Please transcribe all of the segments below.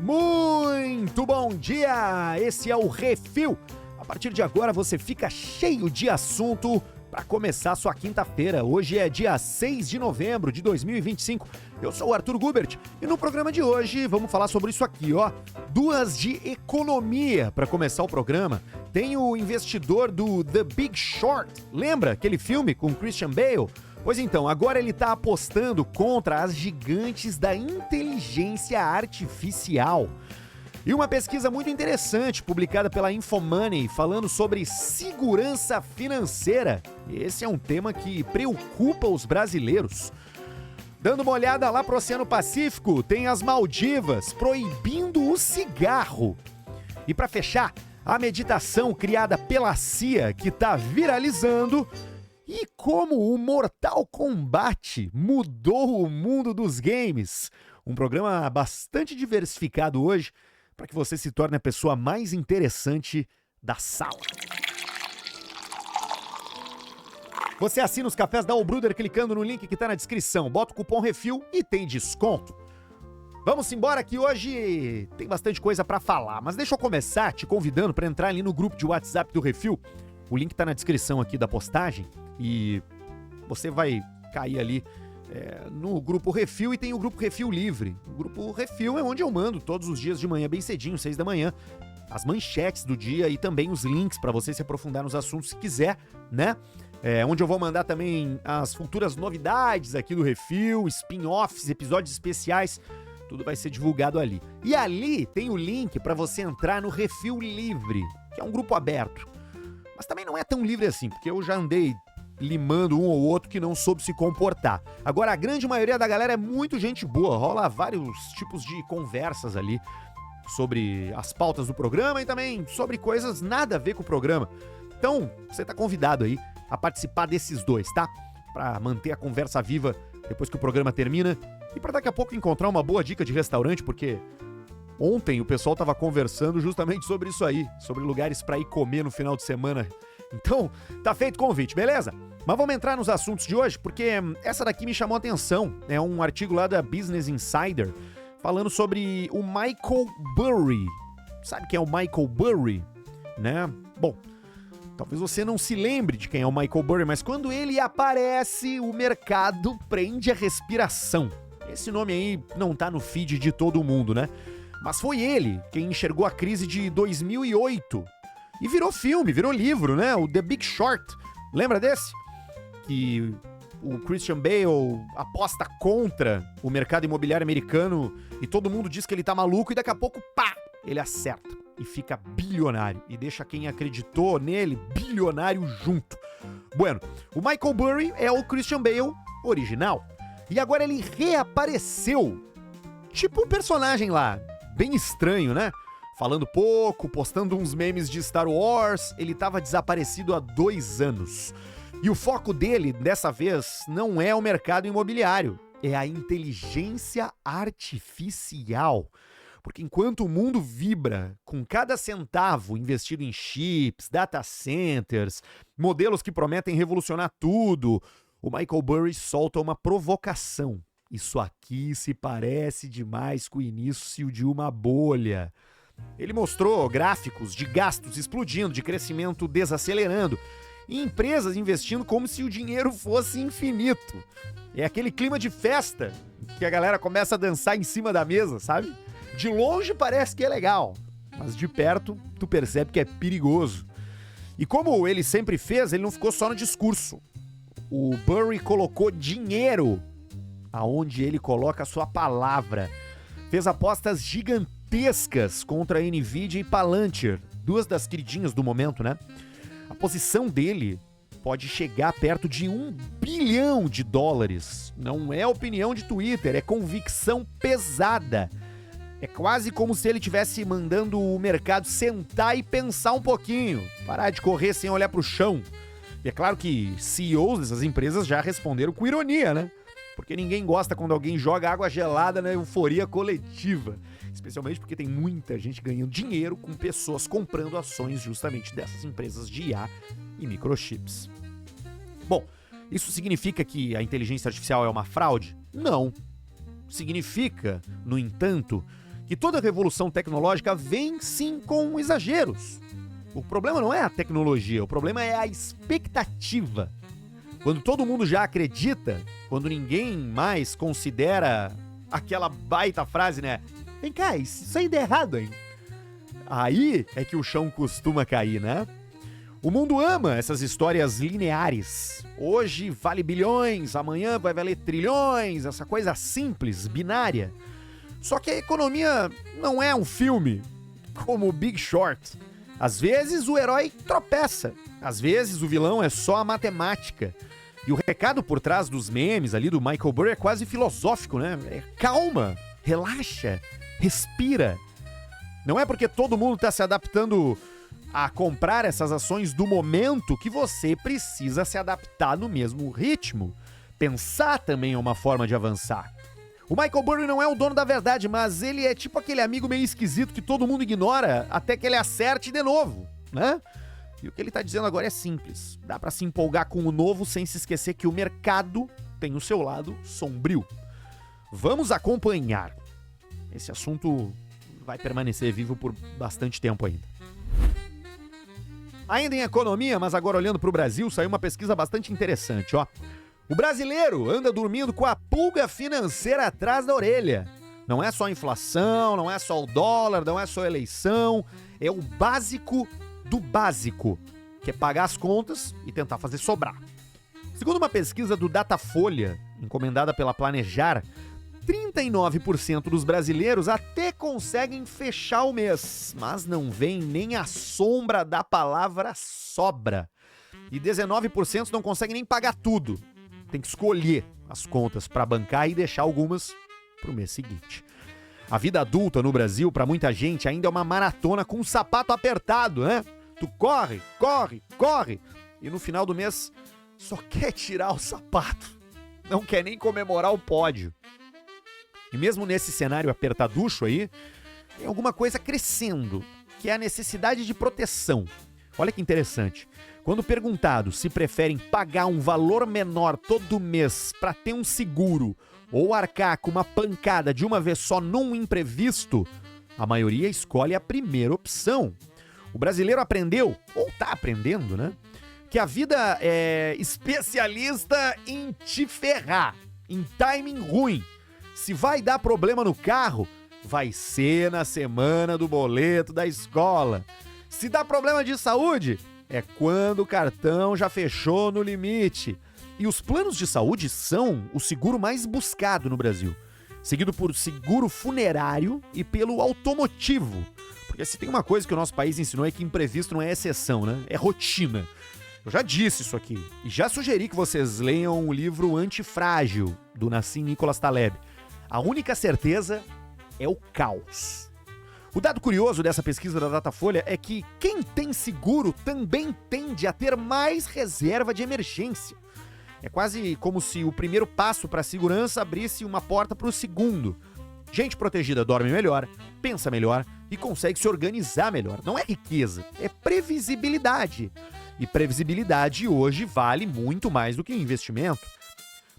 Muito bom dia! Esse é o Refil. A partir de agora você fica cheio de assunto para começar sua quinta-feira. Hoje é dia 6 de novembro de 2025. Eu sou o Arthur Gubert e no programa de hoje vamos falar sobre isso aqui, ó. Duas de economia para começar o programa. Tem o investidor do The Big Short. Lembra aquele filme com Christian Bale? Pois então, agora ele está apostando contra as gigantes da inteligência artificial. E uma pesquisa muito interessante, publicada pela Infomoney, falando sobre segurança financeira. Esse é um tema que preocupa os brasileiros. Dando uma olhada lá pro Oceano Pacífico, tem as Maldivas proibindo o cigarro. E para fechar, a meditação criada pela CIA, que está viralizando. E como o Mortal Kombat mudou o mundo dos games. Um programa bastante diversificado hoje, para que você se torne a pessoa mais interessante da sala. Você assina os cafés da All Brother clicando no link que está na descrição. Bota o cupom REFIL e tem desconto. Vamos embora que hoje tem bastante coisa para falar. Mas deixa eu começar te convidando para entrar ali no grupo de WhatsApp do Refil. O link está na descrição aqui da postagem. E você vai cair ali no grupo Refil e tem o grupo Refil Livre. O grupo Refil é onde eu mando todos os dias de manhã, bem cedinho, 6 da manhã, as manchetes do dia e também os links para você se aprofundar nos assuntos se quiser, né? Onde eu vou mandar também as futuras novidades aqui do Refil, spin-offs, episódios especiais, tudo vai ser divulgado ali. E ali tem o link para você entrar no Refil Livre, que é um grupo aberto. Mas também não é tão livre assim, porque eu já andei limando um ou outro que não soube se comportar. Agora, a grande maioria da galera é muito gente boa, rola vários tipos de conversas ali sobre as pautas do programa e também sobre coisas nada a ver com o programa. Então, você tá convidado aí a participar desses dois, tá? Pra manter a conversa viva depois que o programa termina e pra daqui a pouco encontrar uma boa dica de restaurante, porque ontem o pessoal tava conversando justamente sobre isso aí, sobre lugares pra ir comer no final de semana. Então, tá feito o convite, beleza? Mas vamos entrar nos assuntos de hoje, porque essa daqui me chamou a atenção. É um artigo lá da Business Insider, falando sobre o Michael Burry. Sabe quem é o Michael Burry? Né? Bom, talvez você não se lembre de quem é o Michael Burry, mas quando ele aparece, o mercado prende a respiração. Esse nome aí não tá no feed de todo mundo, né? Mas foi ele quem enxergou a crise de 2008 e virou filme, virou livro, né? O The Big Short. Lembra desse? Que o Christian Bale aposta contra o mercado imobiliário americano e todo mundo diz que ele tá maluco e daqui a pouco, pá, ele acerta e fica bilionário e deixa quem acreditou nele bilionário junto. Bueno, o Michael Burry é o Christian Bale original e agora ele reapareceu, tipo um personagem lá, bem estranho, né? Falando pouco, postando uns memes de Star Wars, ele tava desaparecido há 2 anos. E o foco dele, dessa vez, não é o mercado imobiliário, é a inteligência artificial. Porque enquanto o mundo vibra com cada centavo investido em chips, data centers, modelos que prometem revolucionar tudo, o Michael Burry solta uma provocação. Isso aqui se parece demais com o início de uma bolha. Ele mostrou gráficos de gastos explodindo, de crescimento desacelerando e empresas investindo como se o dinheiro fosse infinito. É aquele clima de festa que a galera começa a dançar em cima da mesa, sabe? De longe parece que é legal, mas de perto tu percebe que é perigoso. E como ele sempre fez, ele não ficou só no discurso. O Burry colocou dinheiro aonde ele coloca a sua palavra. Fez apostas gigantescas contra a Nvidia e Palantir, duas das queridinhas do momento, né? A posição dele pode chegar perto de $1 bilhão. Não é opinião de Twitter, é convicção pesada. É quase como se ele estivesse mandando o mercado sentar e pensar um pouquinho, parar de correr sem olhar pro chão. E é claro que CEOs dessas empresas já responderam com ironia, né? Porque ninguém gosta quando alguém joga água gelada na euforia coletiva. Especialmente porque tem muita gente ganhando dinheiro com pessoas comprando ações justamente dessas empresas de IA e microchips. Bom, isso significa que a inteligência artificial é uma fraude? Não. Significa, no entanto, que toda revolução tecnológica vem sim com exageros. O problema não é a tecnologia, o problema é a expectativa. Quando todo mundo já acredita, quando ninguém mais considera aquela baita frase, né? Vem cá, isso aí dá errado, hein? Aí é que o chão costuma cair, né? O mundo ama essas histórias lineares. Hoje vale bilhões, amanhã vai valer trilhões, essa coisa simples, binária. Só que a economia não é um filme, como o Big Short. Às vezes o herói tropeça, às vezes o vilão é só a matemática. E o recado por trás dos memes ali do Michael Burry é quase filosófico, né? Calma, relaxa, respira. Não é porque todo mundo está se adaptando a comprar essas ações do momento que você precisa se adaptar no mesmo ritmo. Pensar também é uma forma de avançar. O Michael Burry não é o dono da verdade, mas ele é tipo aquele amigo meio esquisito que todo mundo ignora até que ele acerte de novo, né? E o que ele tá dizendo agora é simples. Dá pra se empolgar com o novo sem se esquecer que o mercado tem o seu lado sombrio. Vamos acompanhar. Esse assunto vai permanecer vivo por bastante tempo ainda. Ainda em economia, mas agora olhando pro Brasil, saiu uma pesquisa bastante interessante, ó. O brasileiro anda dormindo com a pulga financeira atrás da orelha. Não é só a inflação, não é só o dólar, não é só a eleição, é o básico do básico, que é pagar as contas e tentar fazer sobrar. Segundo uma pesquisa do Datafolha, encomendada pela Planejar, 39% dos brasileiros até conseguem fechar o mês, mas não vem nem a sombra da palavra sobra. E 19% não conseguem nem pagar tudo. Tem que escolher as contas para bancar e deixar algumas para o mês seguinte. A vida adulta no Brasil, para muita gente, ainda é uma maratona com um sapato apertado, né? Tu corre, corre, corre, e no final do mês só quer tirar o sapato. Não quer nem comemorar o pódio. E mesmo nesse cenário apertaducho aí, tem alguma coisa crescendo, que é a necessidade de proteção. Olha que interessante. Quando perguntado se preferem pagar um valor menor todo mês para ter um seguro ou arcar com uma pancada de uma vez só num imprevisto, a maioria escolhe a primeira opção. O brasileiro aprendeu, ou tá aprendendo, né? Que a vida é especialista em te ferrar, em timing ruim. Se vai dar problema no carro, vai ser na semana do boleto da escola. Se dá problema de saúde, é quando o cartão já fechou no limite. E os planos de saúde são o seguro mais buscado no Brasil, seguido por seguro funerário e pelo automotivo. Porque se tem uma coisa que o nosso país ensinou é que imprevisto não é exceção, né? É rotina. Eu já disse isso aqui e já sugeri que vocês leiam o livro Antifrágil, do Nassim Nicholas Taleb. A única certeza é o caos. O dado curioso dessa pesquisa da Datafolha é que quem tem seguro também tende a ter mais reserva de emergência. É quase como se o primeiro passo para a segurança abrisse uma porta para o segundo. Gente protegida dorme melhor, pensa melhor e consegue se organizar melhor. Não é riqueza, é previsibilidade. E previsibilidade hoje vale muito mais do que investimento.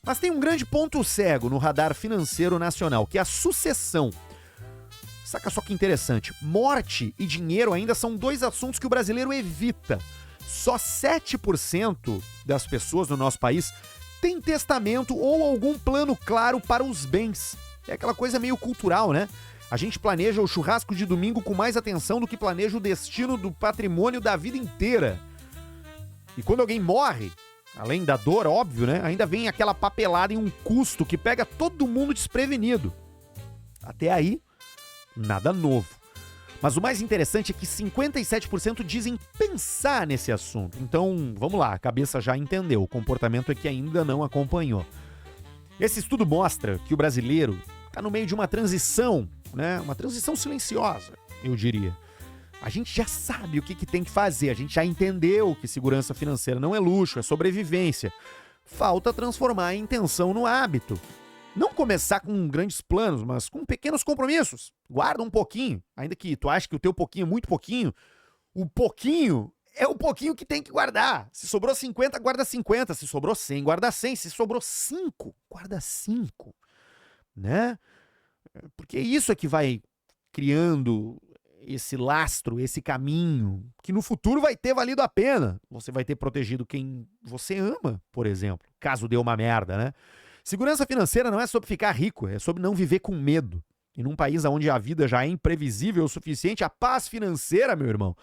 Mas tem um grande ponto cego no radar financeiro nacional, que é a sucessão. Saca só que interessante, morte e dinheiro ainda são dois assuntos que o brasileiro evita. Só 7% das pessoas no nosso país tem testamento ou algum plano claro para os bens. É aquela coisa meio cultural, né? A gente planeja o churrasco de domingo com mais atenção do que planeja o destino do patrimônio da vida inteira. E quando alguém morre, além da dor, óbvio, né? Ainda vem aquela papelada em um custo que pega todo mundo desprevenido. Até aí, nada novo. Mas o mais interessante é que 57% dizem pensar nesse assunto. Então, vamos lá, a cabeça já entendeu, o comportamento é que ainda não acompanhou. Esse estudo mostra que o brasileiro está no meio de uma transição, né? Uma transição silenciosa, eu diria. A gente já sabe o que tem que fazer, a gente já entendeu que segurança financeira não é luxo, é sobrevivência. Falta transformar a intenção no hábito. Não começar com grandes planos, mas com pequenos compromissos. Guarda um pouquinho, ainda que tu ache que o teu pouquinho é muito pouquinho. O pouquinho é o pouquinho que tem que guardar. Se sobrou 50, guarda 50. Se sobrou 100, guarda 100. Se sobrou 5, guarda 5. Né? Porque isso é que vai criando esse lastro, esse caminho, que no futuro vai ter valido a pena. Você vai ter protegido quem você ama, por exemplo, caso dê uma merda, né? Segurança financeira não é sobre ficar rico, é sobre não viver com medo. E num país onde a vida já é imprevisível o suficiente, a paz financeira, meu irmão,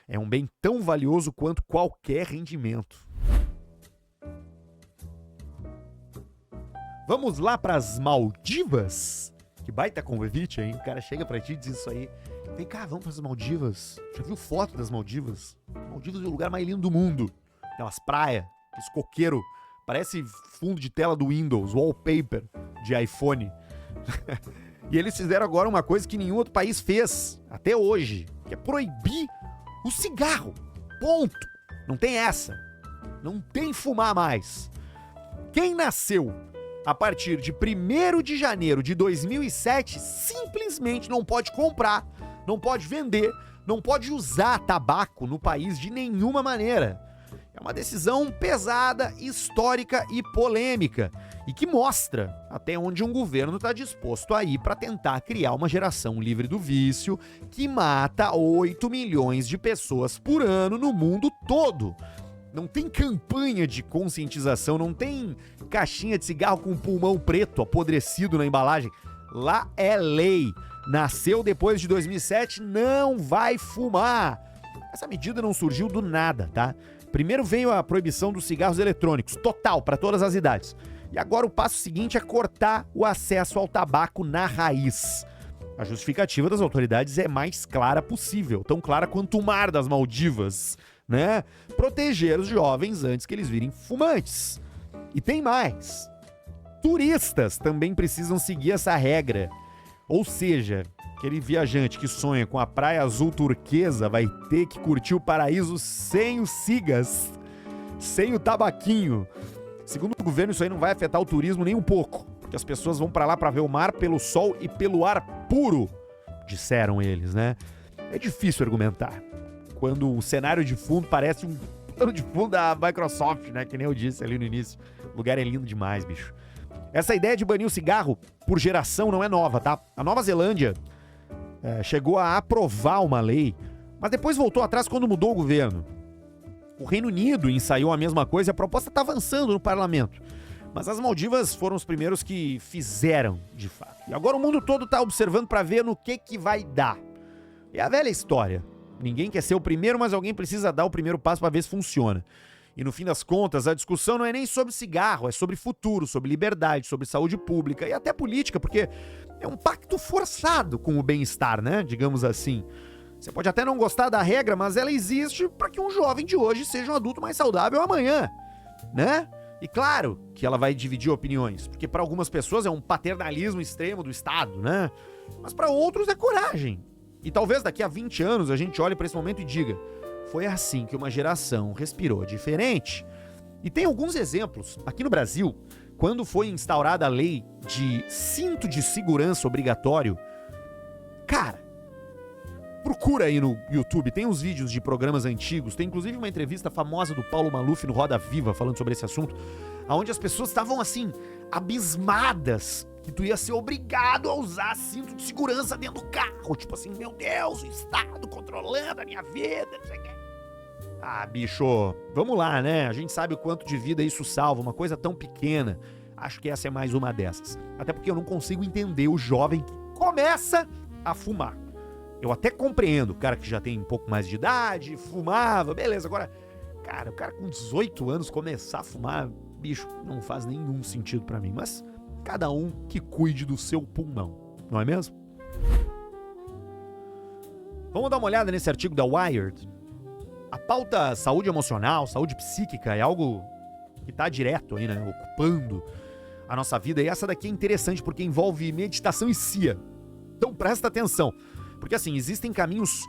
é um bem tão valioso quanto qualquer rendimento. Vamos lá para as Maldivas? Que baita convite, hein? O cara chega pra ti e diz isso aí. Vem cá, vamos para as Maldivas. Já viu foto das Maldivas? Maldivas é o lugar mais lindo do mundo. Tem umas praias, esse coqueiro, parece fundo de tela do Windows, wallpaper de iPhone. E eles fizeram agora uma coisa que nenhum outro país fez, até hoje, que é proibir o cigarro. Ponto. Não tem essa. Não tem fumar mais. Quem nasceu a partir de 1º de janeiro de 2007 simplesmente não pode comprar, não pode vender, não pode usar tabaco no país de nenhuma maneira. É uma decisão pesada, histórica e polêmica, e que mostra até onde um governo está disposto a ir para tentar criar uma geração livre do vício que mata 8 milhões de pessoas por ano no mundo todo. Não tem campanha de conscientização, não tem caixinha de cigarro com pulmão preto apodrecido na embalagem. Lá é lei. Nasceu depois de 2007, não vai fumar. Essa medida não surgiu do nada, tá? Primeiro veio a proibição dos cigarros eletrônicos, total, para todas as idades. E agora o passo seguinte é cortar o acesso ao tabaco na raiz. A justificativa das autoridades é mais clara possível, tão clara quanto o mar das Maldivas, né? Proteger os jovens antes que eles virem fumantes. E tem mais. Turistas também precisam seguir essa regra. Ou seja, aquele viajante que sonha com a praia azul turquesa vai ter que curtir o paraíso sem os cigas, sem o tabaquinho. Segundo o governo, isso aí não vai afetar o turismo nem um pouco, porque as pessoas vão pra lá pra ver o mar pelo sol e pelo ar puro, disseram eles, né? É difícil argumentar quando o cenário de fundo parece um plano de fundo da Microsoft, né? Que nem eu disse ali no início. O lugar é lindo demais, bicho. Essa ideia de banir o cigarro por geração não é nova, tá? A Nova Zelândia chegou a aprovar uma lei, mas depois voltou atrás quando mudou o governo. O Reino Unido ensaiou a mesma coisa e a proposta está avançando no parlamento. Mas as Maldivas foram os primeiros que fizeram, de fato. E agora o mundo todo está observando para ver no que vai dar. É a velha história. Ninguém quer ser o primeiro, mas alguém precisa dar o primeiro passo para ver se funciona. E no fim das contas, a discussão não é nem sobre cigarro, é sobre futuro, sobre liberdade, sobre saúde pública e até política, porque é um pacto forçado com o bem-estar, né? Digamos assim. Você pode até não gostar da regra, mas ela existe para que um jovem de hoje seja um adulto mais saudável amanhã, né? E claro que ela vai dividir opiniões, porque para algumas pessoas é um paternalismo extremo do Estado, né? Mas para outros é coragem. E talvez daqui a 20 anos a gente olhe para esse momento e diga: foi assim que uma geração respirou diferente. E tem alguns exemplos. Aqui no Brasil, quando foi instaurada a lei de cinto de segurança obrigatório, cara, procura aí no YouTube, tem uns vídeos de programas antigos, tem inclusive uma entrevista famosa do Paulo Maluf no Roda Viva falando sobre esse assunto, onde as pessoas estavam assim, abismadas, que tu ia ser obrigado a usar cinto de segurança dentro do carro. Tipo assim, meu Deus, o Estado controlando a minha vida, não sei o que. Ah, bicho, vamos lá, né? A gente sabe o quanto de vida isso salva, uma coisa tão pequena. Acho que essa é mais uma dessas. Até porque eu não consigo entender o jovem que começa a fumar. Eu até compreendo, o cara que já tem um pouco mais de idade, fumava, beleza. Agora, cara, o cara com 18 anos começar a fumar, bicho, não faz nenhum sentido pra mim. Mas cada um que cuide do seu pulmão, não é mesmo? Vamos dar uma olhada nesse artigo da Wired. A pauta saúde emocional, saúde psíquica é algo que tá direto aí, né, ocupando a nossa vida. E essa daqui é interessante porque envolve meditação e CIA. Então presta atenção, porque assim, existem caminhos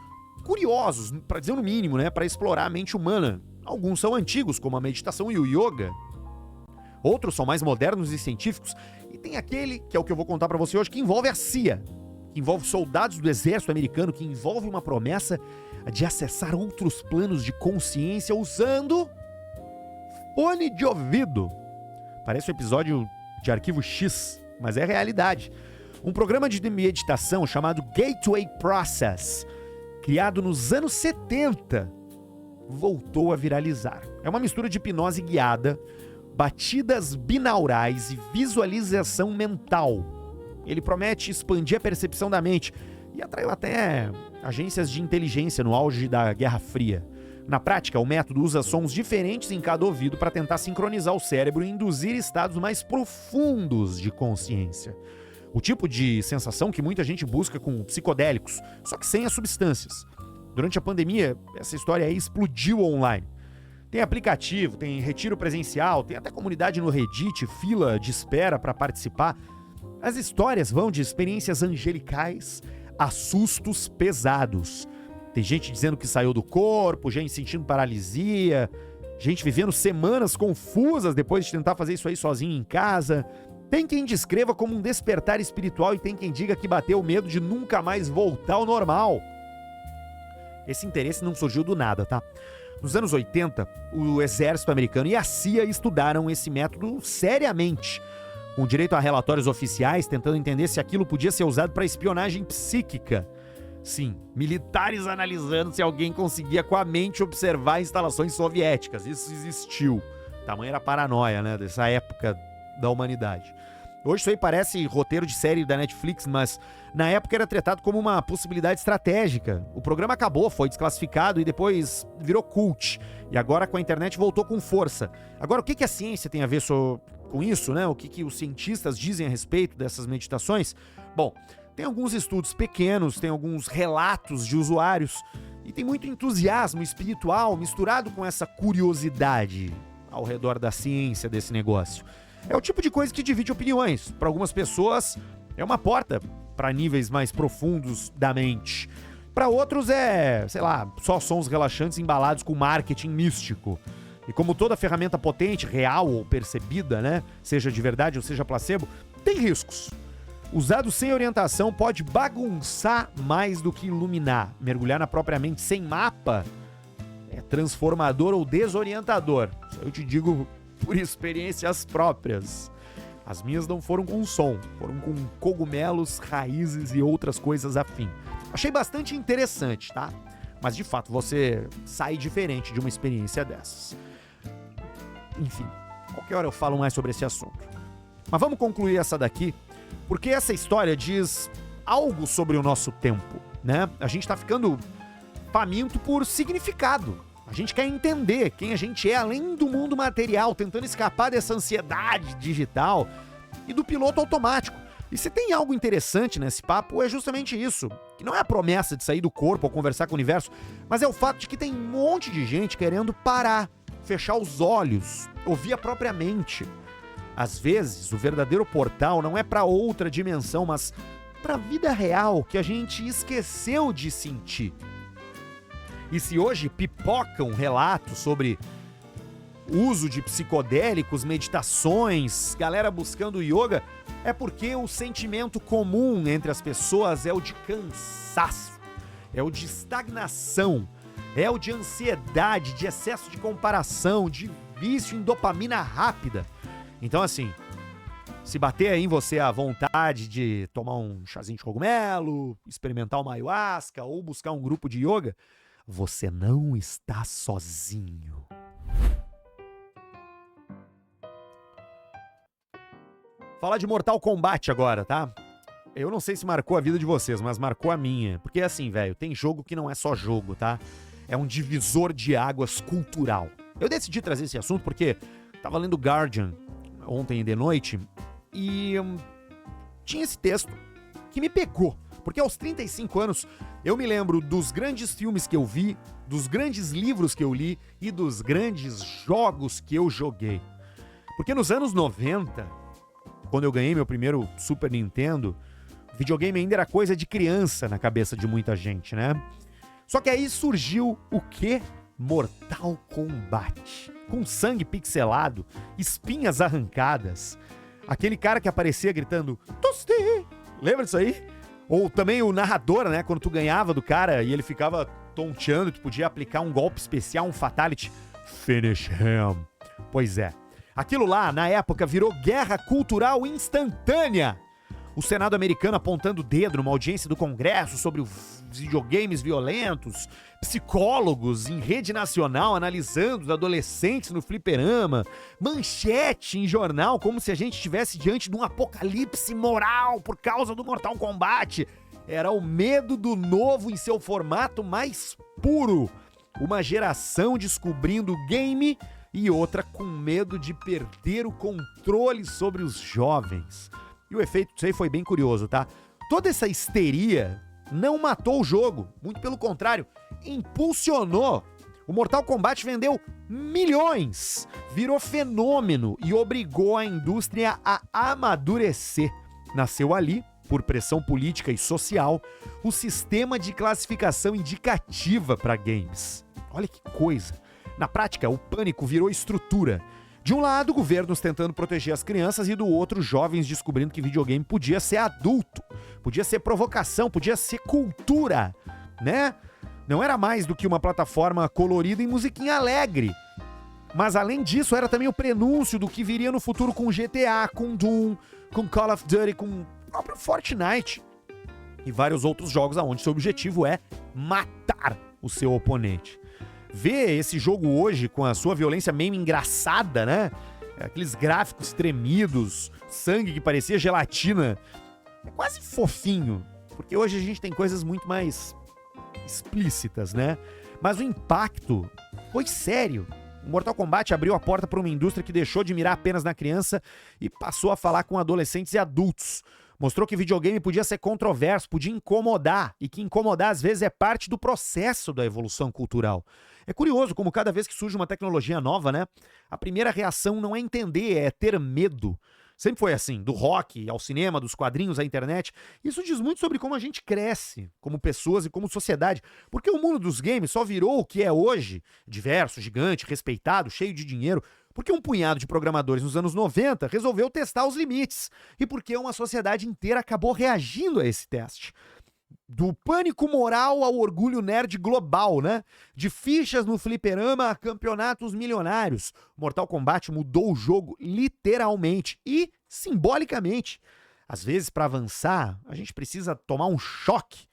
curiosos, para dizer no mínimo, né, para explorar a mente humana. Alguns são antigos, como a meditação e o yoga. Outros são mais modernos e científicos. E tem aquele, que é o que eu vou contar pra você hoje, que envolve a CIA, que envolve soldados do exército americano, que envolve uma promessa de acessar outros planos de consciência usando fone de ouvido. Parece um episódio de Arquivo X, mas é realidade. Um programa de meditação chamado Gateway Process, criado nos anos 70, voltou a viralizar. É uma mistura de hipnose guiada, batidas binaurais e visualização mental. Ele promete expandir a percepção da mente e atraiu até agências de inteligência no auge da Guerra Fria. Na prática, o método usa sons diferentes em cada ouvido para tentar sincronizar o cérebro e induzir estados mais profundos de consciência. O tipo de sensação que muita gente busca com psicodélicos, só que sem as substâncias. Durante a pandemia, essa história aí explodiu online. Tem aplicativo, tem retiro presencial, tem até comunidade no Reddit, fila de espera para participar. As histórias vão de experiências angelicais a sustos pesados. Tem gente dizendo que saiu do corpo, gente sentindo paralisia, gente vivendo semanas confusas depois de tentar fazer isso aí sozinho em casa. Tem quem descreva como um despertar espiritual e tem quem diga que bateu o medo de nunca mais voltar ao normal. Esse interesse não surgiu do nada, tá? Nos anos 80, o exército americano e a CIA estudaram esse método seriamente, com direito a relatórios oficiais, tentando entender se aquilo podia ser usado para espionagem psíquica. Sim, militares analisando se alguém conseguia com a mente observar instalações soviéticas. Isso existiu. Tamanha era a paranoia, né, dessa época da humanidade. Hoje isso aí parece roteiro de série da Netflix, mas na época era tratado como uma possibilidade estratégica. O programa acabou, foi desclassificado e depois virou cult. E agora com a internet voltou com força. Agora o que a ciência tem a ver com isso, né? O que os cientistas dizem a respeito dessas meditações? Bom, tem alguns estudos pequenos, tem alguns relatos de usuários e tem muito entusiasmo espiritual misturado com essa curiosidade ao redor da ciência desse negócio. É o tipo de coisa que divide opiniões. Para algumas pessoas é uma porta para níveis mais profundos da mente. Para outros é, sei lá, só sons relaxantes embalados com marketing místico. E como toda ferramenta potente, real ou percebida, né, seja de verdade ou seja placebo, tem riscos. Usado sem orientação pode bagunçar mais do que iluminar. Mergulhar na própria mente sem mapa é transformador ou desorientador. Isso eu te digo por experiências próprias. As minhas não foram com som, foram com cogumelos, raízes e outras coisas afim. Achei bastante interessante, tá? Mas de fato você sai diferente de uma experiência dessas. Enfim, qualquer hora eu falo mais sobre esse assunto. Mas vamos concluir essa daqui, porque essa história diz algo sobre o nosso tempo, né? A gente tá ficando faminto por significado. A gente quer entender quem a gente é além do mundo material, tentando escapar dessa ansiedade digital e do piloto automático. E se tem algo interessante nesse papo, é justamente isso. Que não é a promessa de sair do corpo ou conversar com o universo, mas é o fato de que tem um monte de gente querendo parar, fechar os olhos, ouvir a própria mente. Às vezes, o verdadeiro portal não é para outra dimensão, mas para a vida real que a gente esqueceu de sentir. E se hoje pipocam relatos sobre uso de psicodélicos, meditações, galera buscando yoga, é porque o sentimento comum entre as pessoas é o de cansaço, é o de estagnação, é o de ansiedade, de excesso de comparação, de vício em dopamina rápida. Então assim, se bater aí em você a vontade de tomar um chazinho de cogumelo, experimentar uma ayahuasca ou buscar um grupo de yoga, você não está sozinho. Falar de Mortal Kombat agora, tá? Eu não sei se marcou a vida de vocês, mas marcou a minha. Porque assim, velho, tem jogo que não é só jogo, tá? É um divisor de águas cultural. Eu decidi trazer esse assunto porque tava lendo Guardian ontem de noite e tinha esse texto que me pegou. Porque aos 35 anos, eu me lembro dos grandes filmes que eu vi, dos grandes livros que eu li e dos grandes jogos que eu joguei. Porque nos anos 90, quando eu ganhei meu primeiro Super Nintendo, videogame ainda era coisa de criança na cabeça de muita gente, né? Só que aí surgiu o quê? Mortal Kombat. Com sangue pixelado, espinhas arrancadas. Aquele cara que aparecia gritando, Tosti! Lembra disso aí? Ou também o narrador, né? Quando tu ganhava do cara e ele ficava tonteando, tu podia aplicar um golpe especial, um fatality. Finish him. Pois é. Aquilo lá, na época, virou guerra cultural instantânea. o Senado americano apontando o dedo numa audiência do Congresso sobre os videogames violentos, psicólogos em rede nacional analisando os adolescentes no fliperama, manchete em jornal como se a gente estivesse diante de um apocalipse moral por causa do Mortal Kombat. Era o medo do novo em seu formato mais puro. Uma geração descobrindo o game e outra com medo de perder o controle sobre os jovens. E o efeito disso aí foi bem curioso, tá? Toda essa histeria não matou o jogo, muito pelo contrário, impulsionou. O Mortal Kombat vendeu milhões, virou fenômeno e obrigou a indústria a amadurecer. Nasceu ali, por pressão política e social, o sistema de classificação indicativa para games. Olha que coisa! Na prática, o pânico virou estrutura. De um lado, governos tentando proteger as crianças e do outro, jovens descobrindo que videogame podia ser adulto, podia ser provocação, podia ser cultura, né? Não era mais do que uma plataforma colorida e musiquinha alegre. Mas além disso, era também o prenúncio do que viria no futuro com GTA, com Doom, com Call of Duty, com o próprio Fortnite e vários outros jogos onde seu objetivo é matar o seu oponente. Ver esse jogo hoje com a sua violência meio engraçada, né? Aqueles gráficos tremidos, sangue que parecia gelatina. É quase fofinho, porque hoje a gente tem coisas muito mais explícitas, né? Mas o impacto foi sério. O Mortal Kombat abriu a porta para uma indústria que deixou de mirar apenas na criança e passou a falar com adolescentes e adultos. Mostrou que videogame podia ser controverso, podia incomodar, e que incomodar às vezes é parte do processo da evolução cultural. É curioso como cada vez que surge uma tecnologia nova, né? A primeira reação não é entender, é ter medo. Sempre foi assim, do rock ao cinema, dos quadrinhos à internet. Isso diz muito sobre como a gente cresce, como pessoas e como sociedade. Porque o mundo dos games só virou o que é hoje, diverso, gigante, respeitado, cheio de dinheiro, porque um punhado de programadores nos anos 90 resolveu testar os limites. E porque uma sociedade inteira acabou reagindo a esse teste. Do pânico moral ao orgulho nerd global, né? De fichas no fliperama a campeonatos milionários. Mortal Kombat mudou o jogo literalmente e simbolicamente. Às vezes, para avançar, a gente precisa tomar um choque.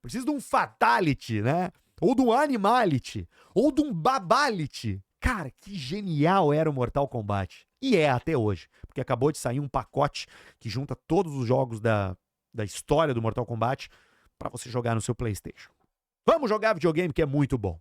Precisa de um fatality, né? Ou de um animality. Ou de um babality. Cara, que genial era o Mortal Kombat. E é até hoje. Porque acabou de sair um pacote que junta todos os jogos da história do Mortal Kombat para você jogar no seu PlayStation. Vamos jogar videogame que é muito bom.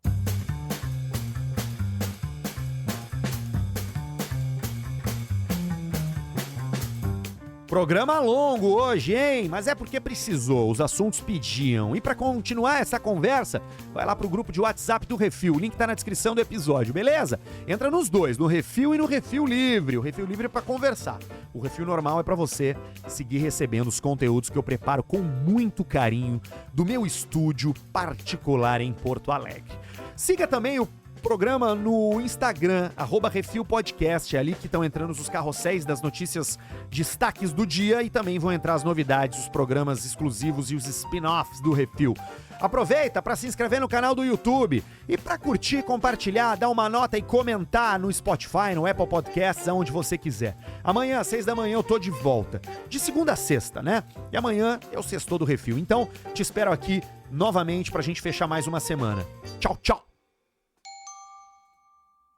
Programa longo hoje, hein? Mas é porque precisou, os assuntos pediam. E para continuar essa conversa, vai lá pro grupo de WhatsApp do Refil, o link tá na descrição do episódio, beleza? Entra nos dois, no Refil e no Refil Livre. O Refil Livre é para conversar. O Refil normal é para você seguir recebendo os conteúdos que eu preparo com muito carinho do meu estúdio particular em Porto Alegre. Siga também o programa no Instagram, @RefilPodcast, é ali que estão entrando os carrosséis das notícias, destaques do dia, e também vão entrar as novidades, os programas exclusivos e os spin-offs do Refil. Aproveita para se inscrever no canal do YouTube e para curtir, compartilhar, dar uma nota e comentar no Spotify, no Apple Podcasts, aonde você quiser. Amanhã, às 6 da manhã, eu tô de volta. De segunda a sexta, né? E amanhã é o sextou do Refil. Então, te espero aqui novamente pra gente fechar mais uma semana. Tchau, tchau!